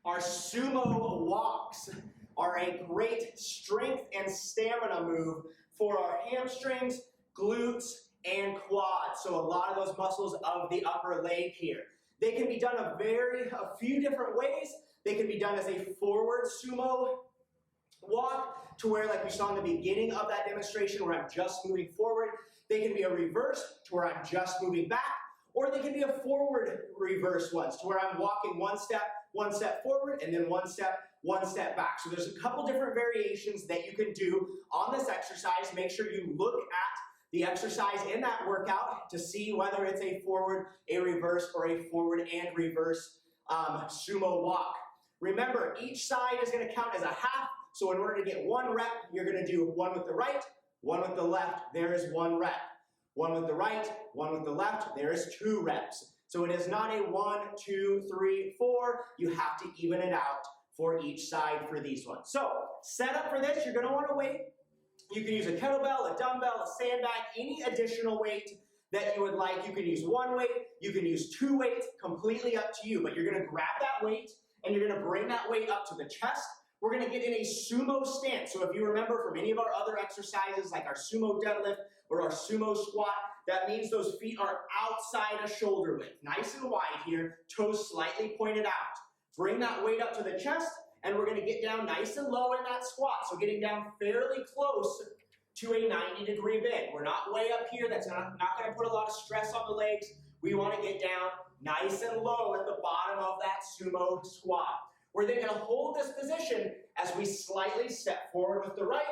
Our sumo walks are a great strength and stamina move for our hamstrings, glutes, and quads. So a lot of those muscles of the upper leg here. They can be done a few different ways. They can be done as a forward sumo walk, to where, like we saw in the beginning of that demonstration, where I'm just moving forward. They can be a reverse, to where I'm just moving back. Or they can be a forward reverse ones, to where I'm walking one step forward, and then one step back. So there's a couple different variations that you can do on this exercise. Make sure you look at the exercise in that workout to see whether it's a forward, a reverse, or a forward and reverse sumo walk. Remember, each side is going to count as a half. So in order to get one rep, you're going to do one with the right, one with the left. There is one rep. One with the right, one with the left, there is 2 reps. So it is not a 1, 2, 3, 4. You have to even it out for each side for these ones. So set up for this, you're going to want to weight. You can use a kettlebell, a dumbbell, a sandbag, any additional weight that you would like. You can use 1 weight, you can use 2 weights, completely up to you. But you're going to grab that weight and you're going to bring that weight up to the chest. We're going to get in a sumo stance. So if you remember from any of our other exercises, like our sumo deadlift or our sumo squat, that means those feet are outside of shoulder width. Nice and wide here, toes slightly pointed out. Bring that weight up to the chest, and we're going to get down nice and low in that squat. So getting down fairly close to a 90-degree bend. We're not way up here. That's not going to put a lot of stress on the legs. We want to get down nice and low at the bottom of that sumo squat. We're then going to hold this position as we slightly step forward with the right,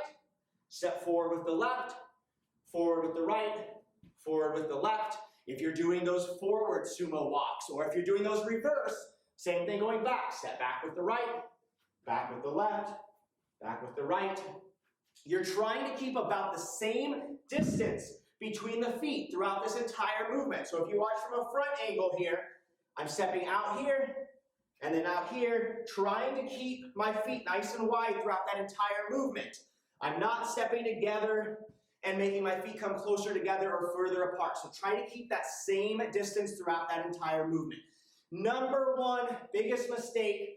step forward with the left, forward with the right, forward with the left. If you're doing those forward sumo walks, or if you're doing those reverse, same thing going back. Step back with the right, back with the left, back with the right. You're trying to keep about the same distance between the feet throughout this entire movement. So if you watch from a front angle here, I'm stepping out here, and then out here, trying to keep my feet nice and wide throughout that entire movement. I'm not stepping together and making my feet come closer together or further apart. So try to keep that same distance throughout that entire movement. Number one biggest mistake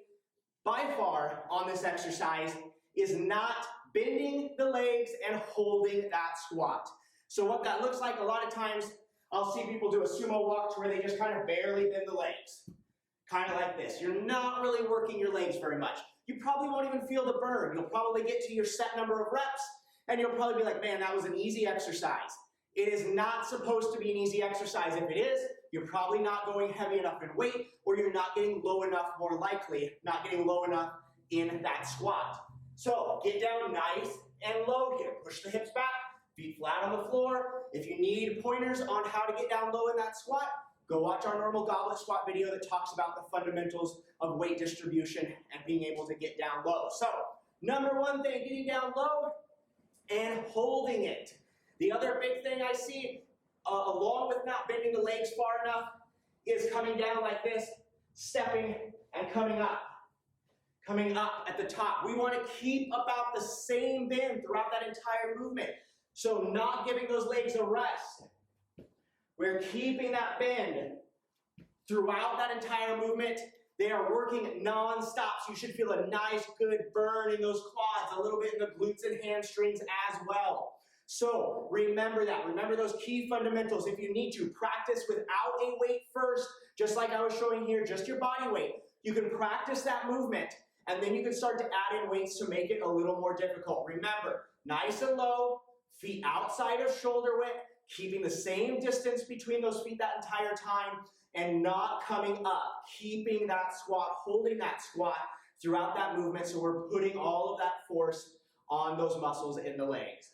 by far on this exercise is not bending the legs and holding that squat. So what that looks like, a lot of times, I'll see people do a sumo walk to where they just kind of barely bend the legs. Kind of like this. You're not really working your legs very much. You probably won't even feel the burn. You'll probably get to your set number of reps, and you'll probably be like, man, that was an easy exercise. It is not supposed to be an easy exercise. If it is, you're probably not going heavy enough in weight, or you're not getting low enough, more likely, not getting low enough in that squat. So get down nice and low here. Push the hips back, feet flat on the floor. If you need pointers on how to get down low in that squat, go watch our normal goblet squat video that talks about the fundamentals of weight distribution and being able to get down low. So, number one thing, getting down low and holding it. The other big thing I see, along with not bending the legs far enough, is coming down like this, stepping and coming up. Coming up at the top. We want to keep about the same bend throughout that entire movement. So not giving those legs a rest. We're keeping that bend throughout that entire movement. They are working non-stop, so you should feel a nice, good burn in those quads, a little bit in the glutes and hamstrings as well. So remember that. Remember those key fundamentals. If you need to, practice without a weight first, just like I was showing here, just your body weight. You can practice that movement, and then you can start to add in weights to make it a little more difficult. Remember, nice and low, feet outside of shoulder width, keeping the same distance between those feet that entire time, and not coming up, keeping that squat, holding that squat throughout that movement, so we're putting all of that force on those muscles in the legs.